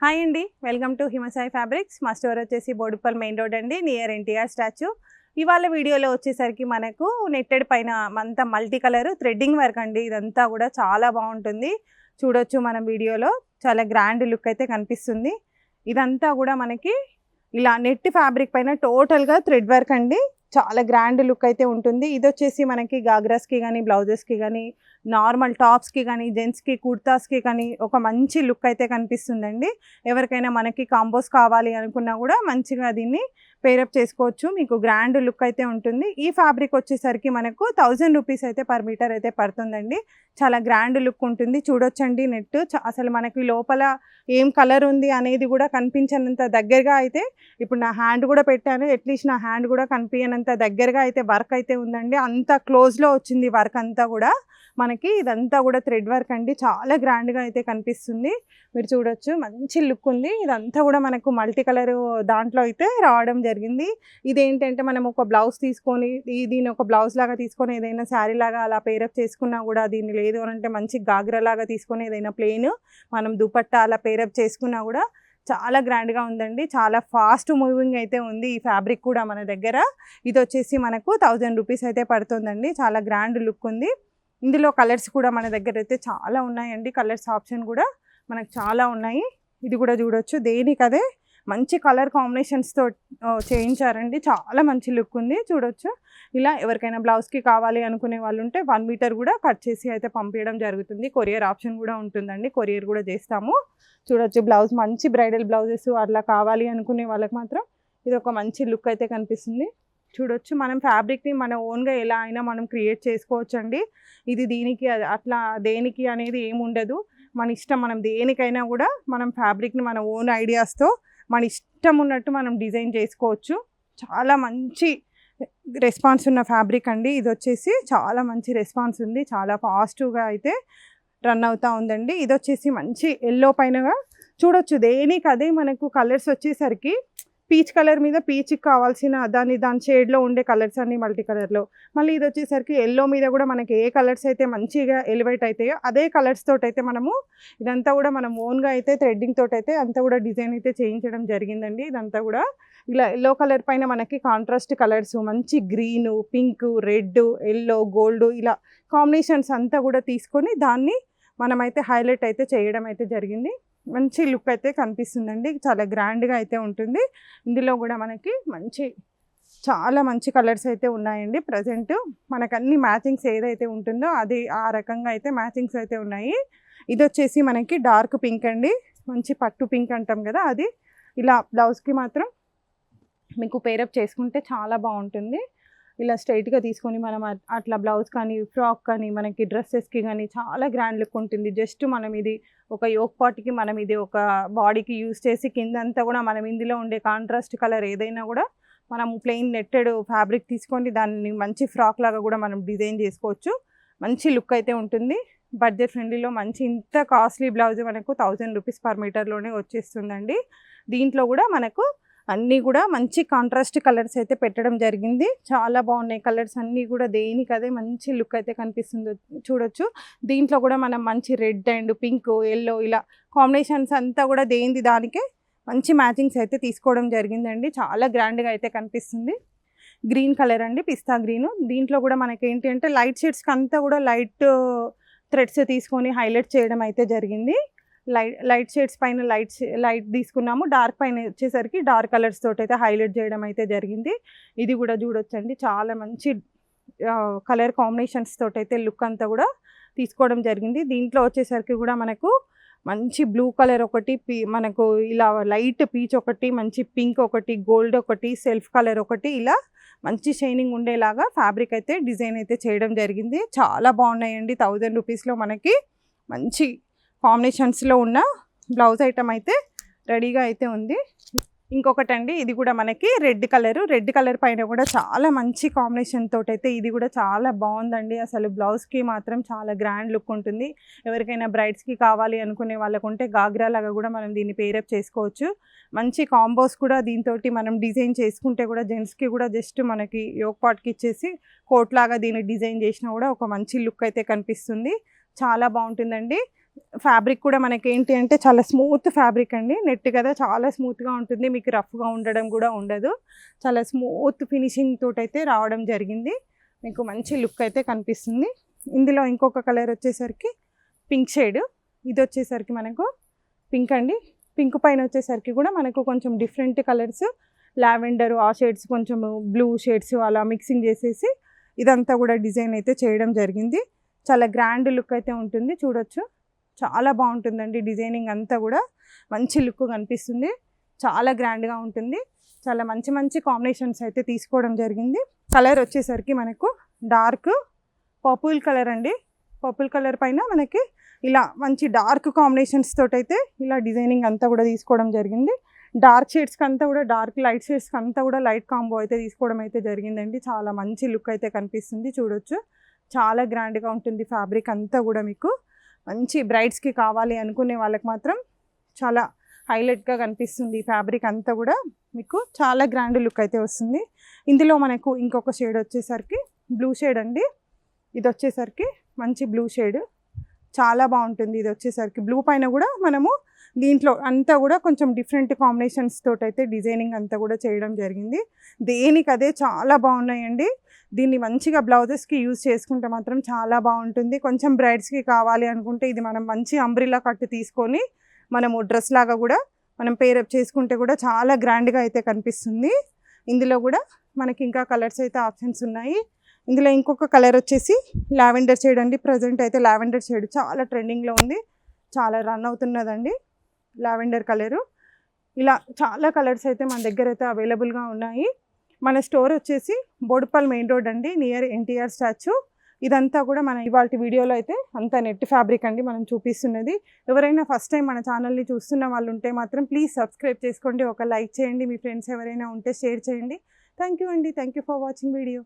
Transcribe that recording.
Hi అండి, welcome to Himasai fabrics. మా store వచ్చేసి బోడుప్పల్ మెయిన్ రోడ్ అండి, నియర్ ఎన్టీఆర్ స్టాచ్యూ. ఇవాళ వీడియోలో వచ్చేసరికి మనకు నెట్టెడ్ పైన అంతా మల్టీ కలర్ థ్రెడ్డింగ్ వర్క్ అండి. ఇదంతా కూడా చాలా బాగుంటుంది, చూడొచ్చు మనం వీడియోలో. చాలా గ్రాండ్ లుక్ అయితే కనిపిస్తుంది. ఇదంతా కూడా మనకి ఇలా నెట్ ఫ్యాబ్రిక్ పైన టోటల్గా థ్రెడ్ వర్క్ అండి. చాలా గ్రాండ్ లుక్ అయితే ఉంటుంది. ఇది వచ్చేసి మనకి గాగ్రాస్కి కానీ, బ్లౌజెస్కి కానీ, నార్మల్ టాప్స్కి కానీ, జెంట్స్కి కుర్తాస్కి కానీ ఒక మంచి లుక్ అయితే కనిపిస్తుందండి. ఎవరికైనా మనకి కాంబోస్ కావాలి అనుకున్నా కూడా మంచిగా దీన్ని పేరప్ చేసుకోవచ్చు. మీకు గ్రాండ్ లుక్ అయితే ఉంటుంది. ఈ ఫ్యాబ్రిక్ వచ్చేసరికి మనకు 1000 రూపీస్ అయితే పర్ మీటర్ అయితే పడుతుందండి. చాలా గ్రాండ్ లుక్ ఉంటుంది, చూడొచ్చండి. నెట్ అసలు మనకి లోపల ఏం కలర్ ఉంది అనేది కూడా కనిపించనంత దగ్గరగా అయితే, ఇప్పుడు నా హ్యాండ్ కూడా పెట్టాను, అట్లీస్ట్ నా హ్యాండ్ కూడా కనిపించనంత దగ్గరగా అయితే వర్క్ అయితే ఉందండి. అంత క్లోజ్లో వచ్చింది వర్క్ అంతా కూడా మనకి. ఇదంతా కూడా థ్రెడ్ వర్క్ అండి, చాలా గ్రాండ్గా అయితే కనిపిస్తుంది. మీరు చూడొచ్చు, మంచి లుక్ ఉంది. ఇదంతా కూడా మనకు మల్టీ కలర్ దాంట్లో అయితే రావడం జరిగింది. ఇదేంటంటే మనం ఒక బ్లౌజ్ తీసుకొని, దీన్ని ఒక బ్లౌజ్ లాగా తీసుకొని ఏదైనా శారీ లాగా అలా పేరప్ చేసుకున్నా కూడా, దీన్ని లేదు అంటే మంచి గాగ్రా లాగా తీసుకొని ఏదైనా ప్లెయిన్ మనం దుపట్టా అలా పేరప్ చేసుకున్నా కూడా చాలా గ్రాండ్గా ఉందండి. చాలా ఫాస్ట్ మూవింగ్ అయితే ఉంది ఈ ఫ్యాబ్రిక్ కూడా మన దగ్గర. ఇది వచ్చేసి మనకు 1000 రూపీస్ అయితే పడుతుందండి. చాలా గ్రాండ్ లుక్ ఉంది. ఇందులో కలర్స్ కూడా మన దగ్గర అయితే చాలా ఉన్నాయండి. కలర్స్ ఆప్షన్ కూడా మనకు చాలా ఉన్నాయి. ఇది కూడా చూడొచ్చు, దేనికదే మంచి కలర్ కాంబినేషన్స్తో చేయించారండి. చాలా మంచి లుక్ ఉంది, చూడొచ్చు. ఇలా ఎవరికైనా బ్లౌజ్కి కావాలి అనుకునే వాళ్ళు ఉంటే 1 మీటర్ కూడా కట్ చేసి అయితే పంపించడం జరుగుతుంది. కొరియర్ ఆప్షన్ కూడా ఉంటుందండి, కొరియర్ కూడా చేస్తాము. చూడొచ్చు, బ్లౌజ్ మంచి బ్రైడల్ బ్లౌజెస్ అట్లా కావాలి అనుకునే వాళ్ళకి మాత్రం ఇది ఒక మంచి లుక్ అయితే కనిపిస్తుంది. చూడొచ్చు, మనం ఫ్యాబ్రిక్ని మన ఓన్గా ఎలా అయినా మనం క్రియేట్ చేసుకోవచ్చు అండి. ఇది దీనికి అట్లా దేనికి అనేది ఏముండదు, మన ఇష్టం. మనం దేనికైనా కూడా మనం ఫ్యాబ్రిక్ని మన ఓన్ ఐడియాస్తో మన ఇష్టం ఉన్నట్టు మనం డిజైన్ చేసుకోవచ్చు. చాలా మంచి రెస్పాన్స్ ఉన్న ఫ్యాబ్రిక్ అండి. ఇది వచ్చేసి చాలా మంచి రెస్పాన్స్ ఉంది, చాలా పాజిటివ్గా అయితే రన్ అవుతూ ఉందండి. ఇది వచ్చేసి మంచి ఎల్లో పైనగా చూడొచ్చు, దేనికి అదే మనకు కలర్స్ వచ్చేసరికి పీచ్ కలర్ మీద పీచ్కి కావాల్సిన దాని షేడ్లో ఉండే కలర్స్ అన్ని మల్టీ కలర్లో. మళ్ళీ ఇది వచ్చేసరికి ఎల్లో మీద కూడా మనకి ఏ కలర్స్ అయితే మంచిగా ఎలివేట్ అవుతాయో అదే కలర్స్ తోటి అయితే మనము ఇదంతా కూడా మనం ఓన్గా అయితే థ్రెడ్డింగ్ తోటి అయితే అంతా కూడా డిజైన్ అయితే చేయించడం జరిగిందండి. ఇదంతా కూడా ఇలా ఎల్లో కలర్ పైన మనకి కాంట్రాస్ట్ కలర్స్, మంచి green, pink, red, yellow, gold ఇలా కాంబినేషన్స్ అంతా కూడా తీసుకొని దాన్ని మనమైతే హైలైట్ అయితే చేయడం అయితే జరిగింది. మంచి లుక్ అయితే కనిపిస్తుందండి, చాలా గ్రాండ్గా అయితే ఉంటుంది. ఇందులో కూడా మనకి చాలా మంచి కలర్స్ అయితే ఉన్నాయండి. ప్రజెంట్ మనకు అన్ని మ్యాచింగ్స్ ఏదైతే ఉంటుందో అది ఆ రకంగా అయితే మ్యాచింగ్స్ అయితే ఉన్నాయి. ఇది వచ్చేసి మనకి డార్క్ పింక్ అండి, మంచి పట్టు పింక్ అంటాం కదా అది. ఇలా బ్లౌజ్కి మాత్రం మీకు పేరప్ చేసుకుంటే చాలా బాగుంటుంది. ఇలా స్ట్రైట్గా తీసుకొని మనం అట్లా బ్లౌజ్ కానీ, ఫ్రాక్ కానీ, మనకి డ్రెస్సెస్కి కానీ చాలా గ్రాండ్ లుక్ ఉంటుంది. జస్ట్ మనం ఇది ఒక యోక్ పార్ట్కి మనం ఇది ఒక బాడీకి యూజ్ చేసి కిందంతా కూడా మనం ఇందులో ఉండే కాంట్రాస్ట్ కలర్ ఏదైనా కూడా మనం ప్లెయిన్ నెట్టెడ్ ఫ్యాబ్రిక్ తీసుకొని దాన్ని మంచి ఫ్రాక్ లాగా కూడా మనం డిజైన్ చేసుకోవచ్చు. మంచి లుక్ అయితే ఉంటుంది. బడ్జెట్ ఫ్రెండ్లీలో మంచి ఇంత కాస్ట్లీ బ్లౌజ్ మనకు 1000 రూపీస్ పర్ మీటర్లోనే వచ్చేస్తుందండి. దీంట్లో కూడా మనకు అన్నీ కూడా మంచి కాంట్రాస్ట్ కలర్స్ అయితే పెట్టడం జరిగింది. చాలా బాగున్నాయి కలర్స్ అన్నీ కూడా, దేనికదే మంచి లుక్ అయితే కనిపిస్తుందో చూడొచ్చు. దీంట్లో కూడా మనం మంచి రెడ్ అండ్ పింక్, ఎల్లో ఇలా కాంబినేషన్స్ అంతా కూడా దేనిది దానికే మంచి మ్యాచింగ్స్ అయితే తీసుకోవడం జరిగిందండి. చాలా గ్రాండ్గా అయితే కనిపిస్తుంది. గ్రీన్ కలర్ అండి, పిస్తా గ్రీను. దీంట్లో కూడా మనకి ఏంటి అంటే లైట్ షేడ్స్కి అంతా కూడా లైట్ థ్రెడ్స్ తీసుకొని హైలైట్ చేయడం అయితే జరిగింది. లైట్ షేడ్స్ పైన లైట్ తీసుకున్నాము, డార్క్ పైన వచ్చేసరికి డార్క్ కలర్స్ తోటి అయితే హైలైట్ చేయడం అయితే జరిగింది. ఇది కూడా చూడొచ్చండి, చాలా మంచి కలర్ కాంబినేషన్స్ తోటి అయితే లుక్ అంతా కూడా తీసుకోవడం జరిగింది. దీంట్లో వచ్చేసరికి కూడా మనకు మంచి బ్లూ కలర్ ఒకటి, మనకు ఇలా లైట్ పీచ్ ఒకటి, మంచి పింక్ ఒకటి, గోల్డ్ ఒకటి, సెల్ఫ్ కలర్ ఒకటి, ఇలా మంచి షైనింగ్ ఉండేలాగా ఫ్యాబ్రిక్ అయితే డిజైన్ అయితే చేయడం జరిగింది. చాలా బాగున్నాయండి. 1000 రూపీస్లో మనకి మంచి కాంబినేషన్స్లో ఉన్న బ్లౌజ్ ఐటమ్ అయితే రెడీగా అయితే ఉంది. ఇంకొకటండి, ఇది కూడా మనకి రెడ్ కలర్ పైన కూడా చాలా మంచి కాంబినేషన్ తోటి అయితే ఇది కూడా చాలా బాగుందండి. అసలు బ్లౌజ్కి మాత్రం చాలా గ్రాండ్ లుక్ ఉంటుంది. ఎవరికైనా బ్రైడ్స్కి కావాలి అనుకునే వాళ్ళకు ఉంటే గాగ్రా లాగా కూడా మనం దీన్ని పేరప్ చేసుకోవచ్చు. మంచి కాంబోస్ కూడా దీంతో మనం డిజైన్ చేసుకుంటే కూడా జెంట్స్కి కూడా జస్ట్ మనకి యోక్ పార్ట్కి ఇచ్చేసి కోట్ లాగా దీన్ని డిజైన్ చేసినా కూడా ఒక మంచి లుక్ అయితే కనిపిస్తుంది. చాలా బాగుంటుందండి. ఫ్యాబ్రిక్ కూడా మనకి ఏంటి అంటే చాలా స్మూత్ ఫ్యాబ్రిక్ అండి. నెట్ కదా, చాలా స్మూత్గా ఉంటుంది, మీకు రఫ్గా ఉండడం కూడా ఉండదు. చాలా స్మూత్ ఫినిషింగ్ తోటైతే రావడం జరిగింది. మీకు మంచి లుక్ అయితే కనిపిస్తుంది. ఇందులో ఇంకొక కలర్ వచ్చేసరికి పింక్ షేడ్. ఇది వచ్చేసరికి మనకు పింక్ అండి. పింక్ పైన వచ్చేసరికి కూడా మనకు కొంచెం డిఫరెంట్ కలర్స్, లావెండర్ ఆ షేడ్స్, కొంచెం బ్లూ షేడ్స్ అలా మిక్సింగ్ చేసేసి ఇదంతా కూడా డిజైన్ అయితే చేయడం జరిగింది. చాలా గ్రాండ్ లుక్ అయితే ఉంటుంది, చూడొచ్చు. చాలా బాగుంటుందండి డిజైనింగ్ అంతా కూడా మంచి లుక్ కనిపిస్తుంది. చాలా గ్రాండ్గా ఉంటుంది. చాలా మంచి మంచి కాంబినేషన్స్ అయితే తీసుకోవడం జరిగింది. కలర్ వచ్చేసరికి మనకు డార్క్ పర్పుల్ కలర్ అండి. పర్పుల్ కలర్ పైన మనకి ఇలా మంచి డార్క్ కాంబినేషన్స్ తోటైతే ఇలా డిజైనింగ్ అంతా కూడా తీసుకోవడం జరిగింది. డార్క్ షేడ్స్కి అంతా కూడా డార్క్, లైట్ షేడ్స్కి అంతా కూడా లైట్ కాంబో అయితే తీసుకోవడం అయితే జరిగిందండి. చాలా మంచి లుక్ అయితే కనిపిస్తుంది, చూడొచ్చు. చాలా గ్రాండ్గా ఉంటుంది ఫ్యాబ్రిక్ అంతా కూడా. మీకు మంచి బ్రైడ్స్కి కావాలి అనుకునే వాళ్ళకి మాత్రం చాలా హైలైట్గా కనిపిస్తుంది ఈ ఫ్యాబ్రిక్ అంతా కూడా. మీకు చాలా గ్రాండ్ లుక్ అయితే వస్తుంది. ఇందులో మనకు ఇంకొక షేడ్ వచ్చేసరికి బ్లూ షేడ్ అండి. ఇది వచ్చేసరికి మంచి బ్లూ షేడ్, చాలా బాగుంటుంది. ఇది వచ్చేసరికి బ్లూ పైన కూడా మనము దీంట్లో అంతా కూడా కొంచెం డిఫరెంట్ కాంబినేషన్స్ తోటైతే డిజైనింగ్ అంతా కూడా చేయడం జరిగింది. దేనికదే చాలా బాగున్నాయండి. దీన్ని మంచిగా బ్లౌజెస్కి యూజ్ చేసుకుంటే మాత్రం చాలా బాగుంటుంది. కొంచెం బ్రైడ్స్కి కావాలి అనుకుంటే ఇది మనం మంచి అంబ్రిల్లా కట్ తీసుకొని మనము డ్రెస్ లాగా కూడా మనం పేరప్ చేసుకుంటే కూడా చాలా గ్రాండ్గా అయితే కనిపిస్తుంది. ఇందులో కూడా మనకి ఇంకా కలర్స్ అయితే ఆప్షన్స్ ఉన్నాయి. ఇందులో ఇంకొక కలర్ వచ్చేసి లావెండర్ షేడ్ అండి. ప్రజెంట్ అయితే లావెండర్ షేడ్ చాలా ట్రెండింగ్లో ఉంది, చాలా రన్ అవుతున్నదండి లావెండర్ కలరు. ఇలా చాలా కలర్స్ అయితే మన దగ్గర అయితే అవైలబుల్గా ఉన్నాయి. మన స్టోర్ వచ్చేసి బోడుపల్ మెయిన్ రోడ్ అండి, నియర్ ఎన్టీఆర్ స్టాచ్యూ. ఇదంతా కూడా మన ఇవాళ వీడియోలో అయితే అంతా నెట్ ఫ్యాబ్రిక్ అండి మనం చూపిస్తున్నది. ఎవరైనా ఫస్ట్ టైం మన ఛానల్ని చూస్తున్న వాళ్ళు ఉంటే మాత్రం ప్లీజ్ సబ్స్క్రైబ్ చేసుకోండి, ఒక లైక్ చేయండి, మీ ఫ్రెండ్స్ ఎవరైనా ఉంటే షేర్ చేయండి. థ్యాంక్ యూ అండి. Thank you for watching video.